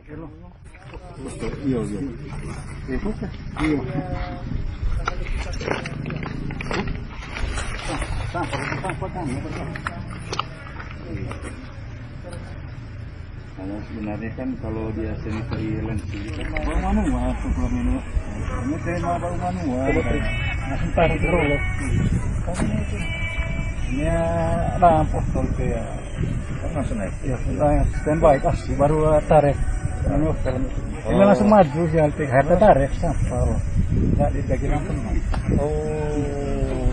Iya, iya. Iya. Kalau sebenarnya kan kalau dia sanitary lens itu kan baru manual sebelum ini. Ini tema baru manual. Sebentar terus. Ini ada postol ya. Langsung naik. Ya, standby kasih baru tarik. Ini langsung maju sih altik. Harta tarik sampel. Enggak dibagi langsung. Oh.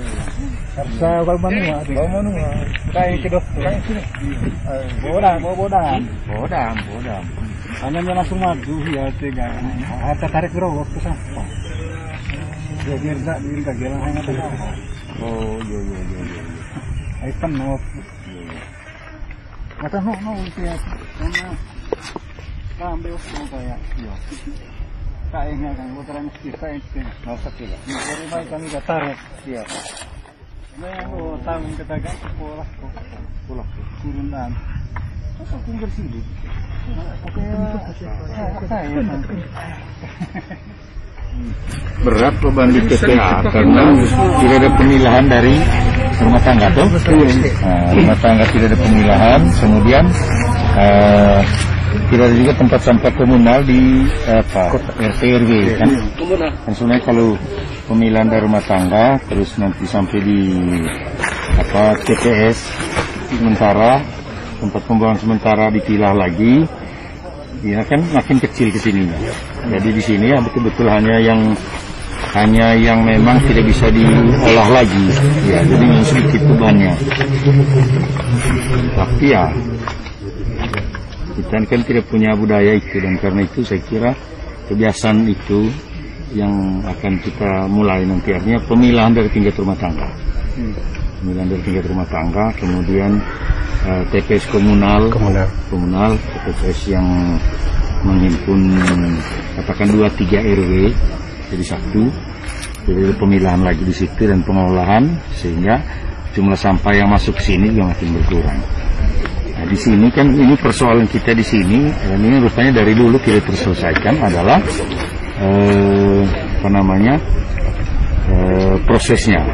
Harusnya baru manual. Baru manual. Kayak kedok. Kayak sini. Bodam. Hanya langsung maju ya tiga. Harta tarik gerobak ke sampel. Ya biar enggak gelang hanya tarik. Oh, iya. Ay penuh. Kata no siap. Karena ambil semua kayak. Iya. Kayaknya kan putaran kita itu nggak sakit lah. Dari baik kami tarik. Iya. Ini lo tahun kita kan sekolah turun dan. Apa tinggal sini? Berat beban di TPA karena tidak ada pemilahan dari rumah tangga tuh. Rumah tangga tidak ada pemilahan, kemudian tidak ada juga tempat sampah komunal di RT RW kan. Sebenarnya kalau pemilahan dari rumah tangga terus nanti sampai di TPS sementara, tempat pembuangan sementara dipilah lagi. Ya kan makin kecil ke sininya. Jadi di sini ya betul-betul hanya yang memang tidak bisa diolah lagi. Ya, jadi yang sedikit bebannya. Tapi ya kita kan tidak punya budaya itu, dan karena itu saya kira kebiasaan itu yang akan kita mulai nanti, artinya pemilahan dari tingkat rumah tangga. Pemilahan dari tingkat rumah tangga, kemudian TPS komunal, TPS yang menghimpun katakan 2-3 RW jadi satu, jadi pemilahan lagi di situ dan pengolahan sehingga jumlah sampah yang masuk ke sini juga makin berkurang. Nah di sini kan ini persoalan kita di sini, dan ini rupanya dari dulu tidak terselesaikan adalah prosesnya.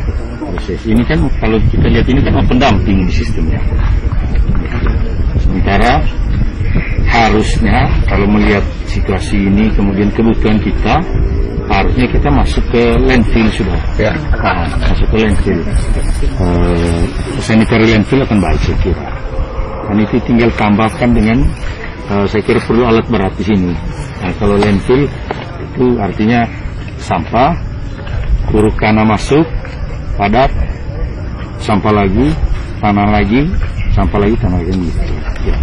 Proses ini kan kalau kita lihat ini kan open dumping di sistemnya. Sementara harusnya kalau melihat situasi ini kemudian kebutuhan kita, harusnya kita masuk ke landfill sudah. Ya. Masuk ke landfill. Sanitary landfill akan baik saya kira. Dan itu tinggal tambahkan dengan saya kira perlu alat berat di sini. Nah, kalau landfill itu artinya sampah, huruf kana masuk, padat, sampah lagi, tanah lagi, sampah lagi, tanah lagi. Ya.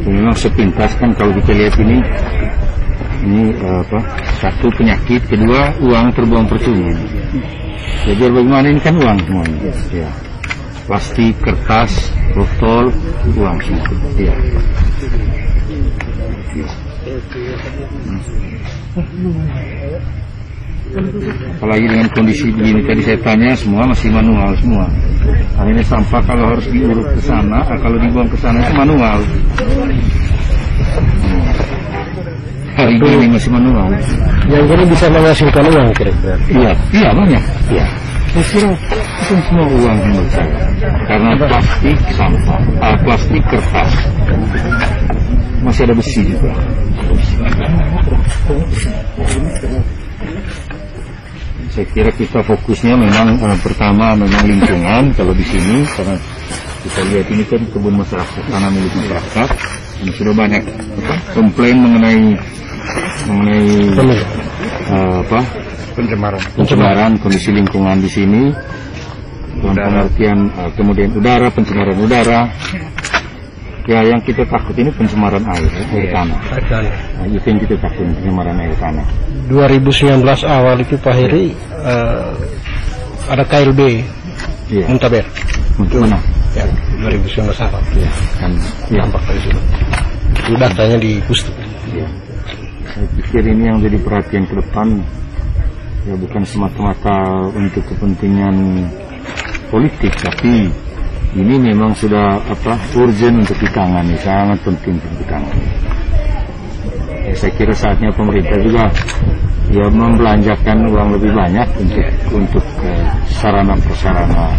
Memang sepintas kan kalau kita lihat ini satu penyakit, kedua uang terbuang percuma. Jadi bagaimana ini kan uang semuanya. Ya. Plastik, kertas, botol, uang semua. Ya. Apalagi dengan kondisi begini tadi saya tanya, semua masih manual semua. Akhirnya sampah kalau harus diurut ke sana, kalau dibuang ke sana itu manual. Hari ini masih manual. Yang ini bisa menghasilkan uang kira-kira? Iya banyak. Iya. Saya kira itu semua uang menurut saya. Karena plastik sampah, plastik kertas, masih ada besi juga. Saya kira kita fokusnya memang pertama memang lingkungan kalau di sini, karena kita lihat ini kan kebun masyarakat, tanah milik masyarakat, dan sudah banyak komplain mengenai pencemaran kondisi lingkungan di sini, dalam pengertian kemudian pencemaran udara. Ya, yang kita takut ini pencemaran air tanah. Nah, itu yang kita takut, pencemaran air tanah. 2019 awal itu Pak Heri ada KLB Muntaber. Mana? Ya, 2019 awal. Ya, kan nampak dari situ. Itu datanya di Pustu. Ya. Saya pikir ini yang jadi perhatian ke depan, ya bukan semata-mata untuk kepentingan politik, tapi ini memang sudah urgent untuk ditangani, sangat penting untuk ditangani. Saya kira saatnya pemerintah juga ya membelanjakan uang lebih banyak untuk sarana prasarana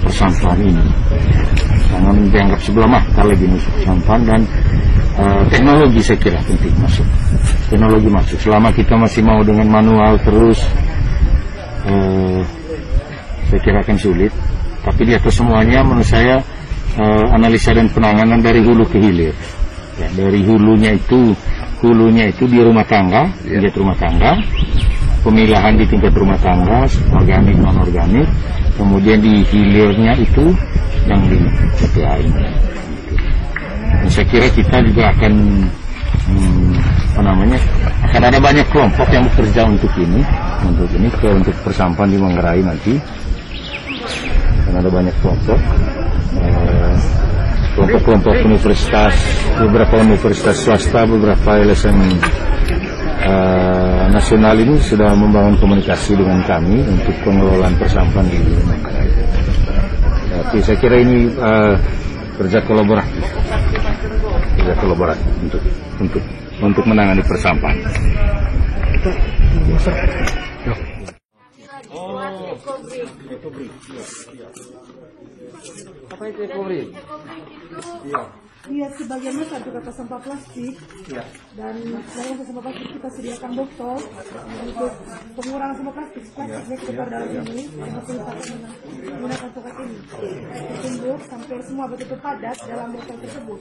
persampahan ini. Jangan dianggap sebelah mata lagi untuk persampahan, dan teknologi saya kira penting masuk. Teknologi masuk. Selama kita masih mau dengan manual terus, saya kira akan sulit. Tapi di atas semuanya menurut saya analisa dan penanganan dari hulu ke hilir. Ya, dari hulunya itu di rumah tangga, tingkat rumah tangga, pemilahan di tingkat rumah tangga, organik non organik, kemudian di hilirnya itu yang di PPA ini. Dan saya kira kita juga akan akan ada banyak kelompok yang bekerja untuk persampahan di Manggarai nanti. Akan ada banyak kelompok universitas, beberapa universitas swasta, beberapa LSM nasional ini sudah membangun komunikasi dengan kami untuk pengelolaan persampahan di Manggarai. Tapi saya kira ini kerja kolaboratif untuk menangani persampahan. Apa itu ekobrik? Iya, sebagian besar juga ke sampah plastik. Ya. Dan dari sampah plastik kita sediakan botol untuk pengurangan sampah plastik. Plastiknya kita taruh dalam ini, menggunakan tokat ini. Ditumbuk sampai semua betul-betul padat dalam botol tersebut.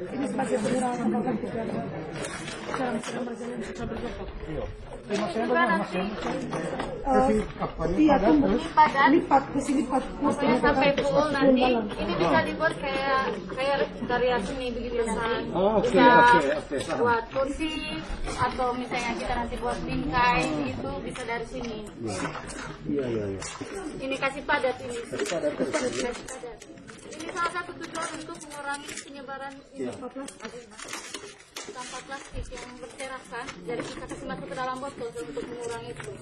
Ini sebagai pengurangan sampah plastik dalam berjalan kita bergerak. Iya, lipat ke sini sampai full nanti. Ini bisa dibuat kayak karya seni begitu kan. Bisa buat kursi atau misalnya kita nanti buat bingkai itu bisa dari sini. Iya. Ini kasih padat ini. Ini salah satu tujuan untuk mengurangi penyebaran sampah plastik yang berserakan. Jadi kita kasih masuk ke dalam botol untuk mengurangi itu.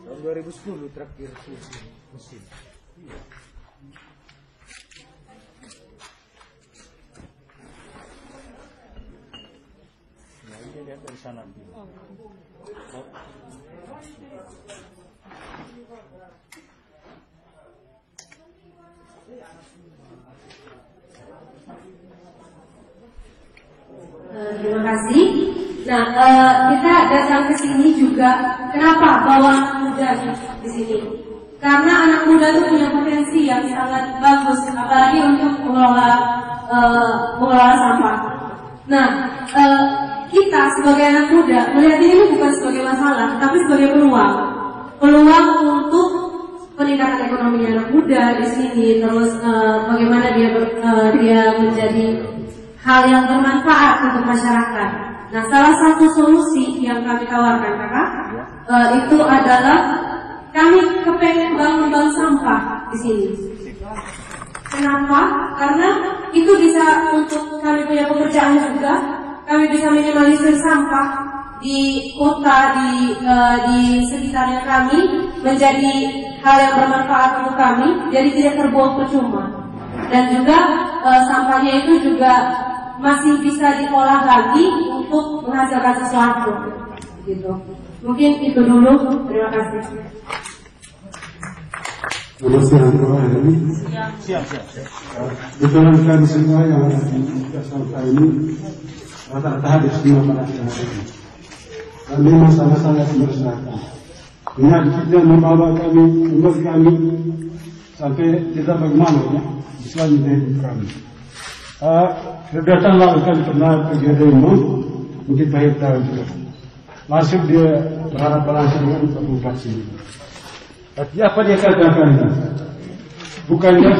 Tahun 2010 terakhir musim. Nah, ini lihat dari sana. Terima kasih. Nah, kita datang ke sini juga. Kenapa bawa anak muda di sini? Karena anak muda itu punya potensi yang sangat bagus, apalagi untuk mengelola sampah. Nah, kita sebagai anak muda melihat ini bukan sebagai masalah, tapi sebagai peluang untuk peningkatan ekonomi anak muda di sini. Terus bagaimana dia menjadi hal yang bermanfaat untuk masyarakat. Nah, salah satu solusi yang kami tawarkan, kakak, itu adalah kami kepengen bangun bank sampah di sini. Kenapa? Karena itu bisa untuk kami punya pekerjaan juga. Kami bisa minimalisir sampah di kota, di sekitarnya kami, menjadi hal yang bermanfaat untuk kami. Jadi tidak terbuang percuma. Dan juga sampahnya itu juga masih bisa diolah lagi untuk menghasilkan sesuatu, gitu. Mungkin itu dulu. Terima kasih. Siap. Diterangkan semua yang ada di sampah ini rata-rata hadir semua pada acara ini. Dan memang sangat-sangat membersahakan. Ingat kita membawa kami sampai kita bagaimana ya, selanjutnya hidup kami. Datang lalu kami pernah pergi demo, mungkin Pak tahu juga. Masuk dia berharap berlangsung dengan provokasi. Tapi apa dia katakan? Bukannya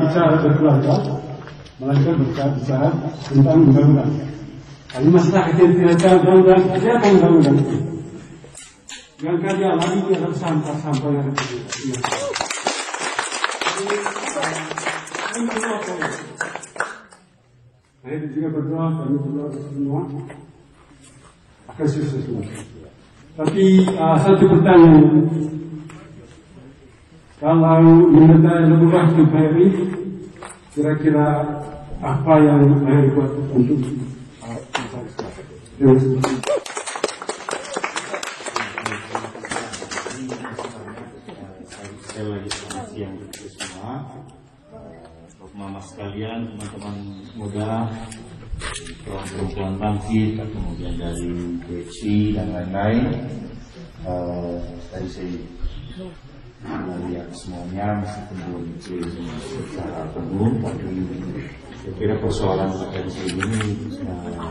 bicara berkeluarga, melainkan bicara tentang undang-undang. Kami masyarakat yang tidak tahu undang-undang, siapa undang-undang itu? Yang kerja lagi dia harus sampah yang ada. Saya juga berdoa, kami berdoa semua akan sukses semua. Tapi satu pertanyaan, kalau minta lebih waktu Ferry, kira-kira apa yang Ferry buat untuk Saya lagi selamat siang untuk semua, mama sekalian, teman-teman muda, perempuan bangkit, kemudian dari BC dan lain-lain. Tadi saya melihat semuanya meskipun belum secara penuh, tapi saya kira persoalan potensi ini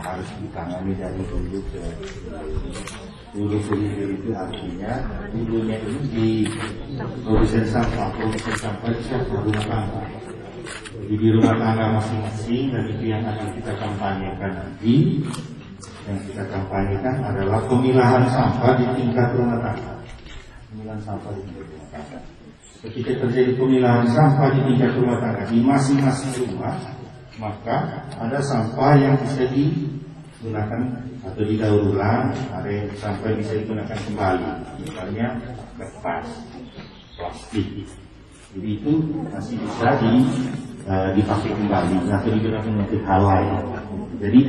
harus ditangani dari hulu ke hulu itu, artinya hulunya ini di produsen sampah itu siapa rumah tangga. Jadi di rumah tangga masing-masing, dan itu yang akan kita kampanyekan nanti. Yang kita kampanyekan adalah pemilahan sampah di tingkat rumah tangga. Pemilahan sampah di tingkat rumah tangga. Ketika terjadi pemilahan sampah di tingkat rumah tangga di masing-masing rumah, maka ada sampah yang bisa digunakan atau didaur ulang, ada sampah yang bisa digunakan kembali, misalnya kertas, plastik. Jadi itu masih bisa dipakai kembali atau digunakan untuk hal lain. Jadi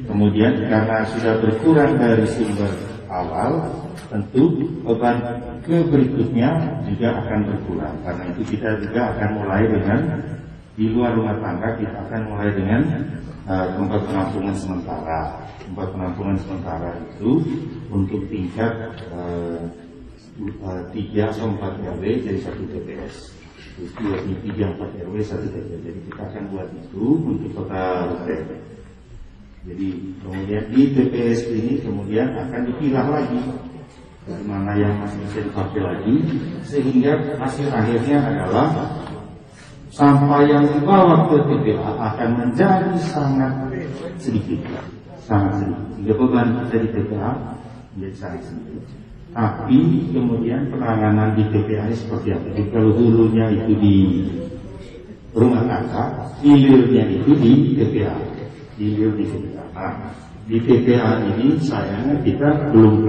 kemudian karena sudah berkurang dari sumber awal, tentu beban ke berikutnya juga akan berkurang. Karena itu kita juga akan mulai dengan di luar rumah tangga, kita akan mulai dengan tempat penampungan sementara. Tempat penampungan sementara itu untuk tingkat 3 atau 4 RW jadi 1 TPS. 3, 4 RW 1 TPS. Jadi kita akan buat itu untuk kota Rute. Jadi kemudian di TPS ini kemudian akan dipilah lagi dari mana yang masih bisa dipakai lagi, sehingga hasil akhirnya adalah sampah yang dibawa ke TPA akan menjadi sangat sedikit, sehingga beban kita di TPA menjadi sangat sedikit. Tapi kemudian penanganan di TPA seperti apa? Jadi kalau hulunya itu di rumah tangga, hilirnya itu di TPA, hilir di TPA. Nah, di TPA ini sayangnya kita belum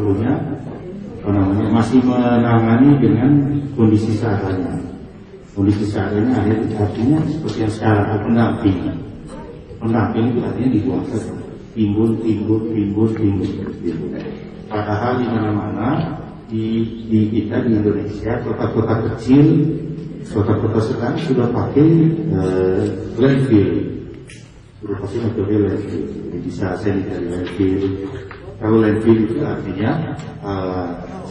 punya masih menangani dengan kondisi seadanya. Kondisi seadanya artinya seperti yang sekarang pendamping. Pendamping itu artinya dibuang saja, timbul. Padahal di mana-mana di kita di Indonesia, kota-kota kecil, kota-kota sedang sudah pakai landfill. Sudah pakai metode landfill. Jadi bisa sanitary landfill. Kalau landfill itu artinya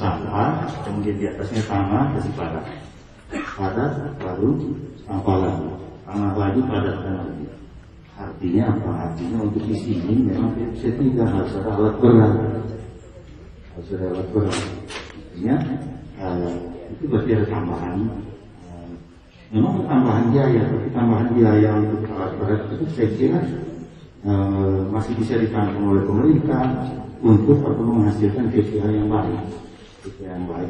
sampah, kemudian di atasnya tanah, kasih padat, baru sampah lagi, tanah lagi, padat lagi. Artinya apa? Artinya untuk di sini memang tidak harus ada alat berat. Artinya itu berarti ada tambahan. Memang tambahan biaya, tapi tambahan biaya untuk alat berat itu saya kira masih bisa ditanggung oleh pemerintah untuk menghasilkan KPI yang baik.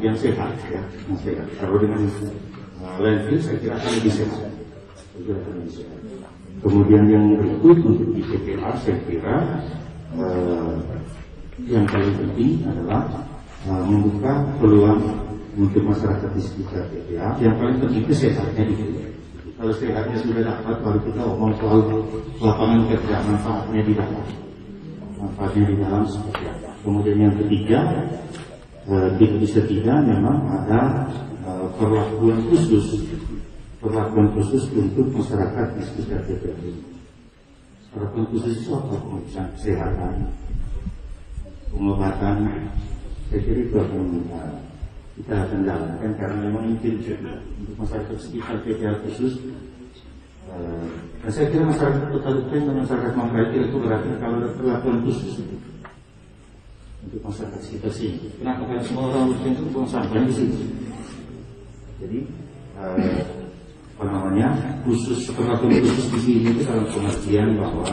Yang sehat ya, yang sehat. Kalau dengan landfill saya kira akan lebih sehat. Kemudian yang berikut untuk di TPA saya kira yang paling penting adalah membuka peluang untuk masyarakat di sekitar TPA. Yang paling penting itu sehatnya di TPA. Kalau sehatnya sudah dapat, baru kita ngomong soal lapangan kerja, manfaatnya di dalam. Manfaatnya di dalam seperti apa. Kemudian yang ketiga, bisa tidak memang ada perlakuan khusus untuk masyarakat di sekitar TPA ini. peraturan khusus itu apa? Pemeriksaan kesehatan, pengobatan. Saya kira itu akan kita akan jalankan karena memang mungkin untuk masyarakat sekitar PPA khusus. Dan saya kira masyarakat Kota Ruteng dan masyarakat Manggarai itu berarti kalau ada perlakuan khusus untuk masyarakat sekitar sini. Kenapa? Karena semua orang Ruteng itu buang sampah di sini. Jadi khusus perlakuan khusus di sini itu dalam pengertian bahwa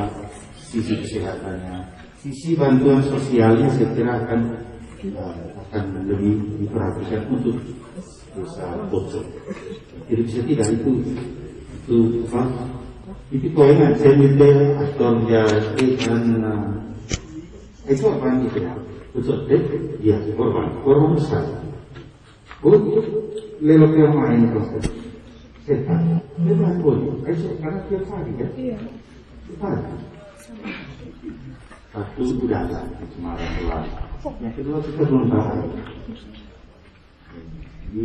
sisi kesehatannya, sisi bantuan sosialnya saya kira akan lebih diperhatikan untuk desa Pocok. Jadi bisa tidak itu poin saya minta aktor jadi dan itu apa gitu ya? Betul ya korban besar. Lelok yang main proses setan, dia melakukan, karena tiap hari kan? Iya. Tiap hari. Satu udara kemarin keluar, yang kedua kita belum tahu. Jadi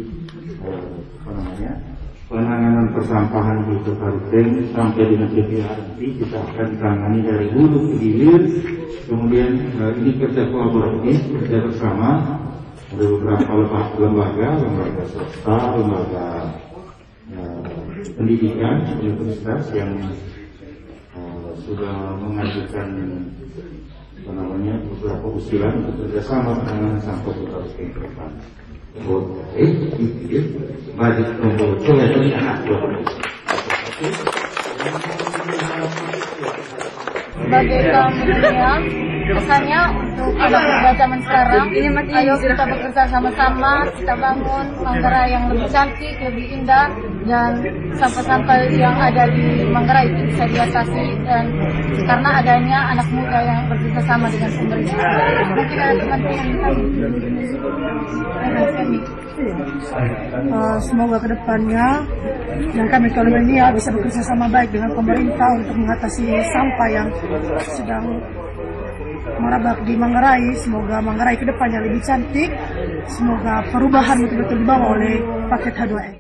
penanganan persampahan di Kota Ruteng sampai dengan PPA nanti kita akan tangani dari hulu ke hilir. Kemudian ini kerja kolaboratif, kerja bersama. Ada beberapa lembaga swasta, lembaga pendidikan, universitas yang sudah mengajukan beberapa usulan untuk kerjasama penanganan sampah Kota Ruteng ke depan. Bagi nombor kelihatan anak sebagai kaum milenial, pesannya untuk anak muda zaman sekarang, ayo kita bekerja sama-sama, kita bangun Manggarai yang lebih cantik, lebih indah, dan sampah-sampah yang ada di Manggarai itu bisa diatasi, dan karena adanya anak muda yang bekerja sama dengan pemerintah. Mungkin ada teman-teman kami. Semoga kedepannya dan kami kaum milenial bisa bekerja sama baik dengan pemerintah untuk mengatasi sampah yang sedang merabak di Manggarai. Semoga Manggarai kedepannya lebih cantik. Semoga perubahan betul-betul dibawa oleh paket H2M.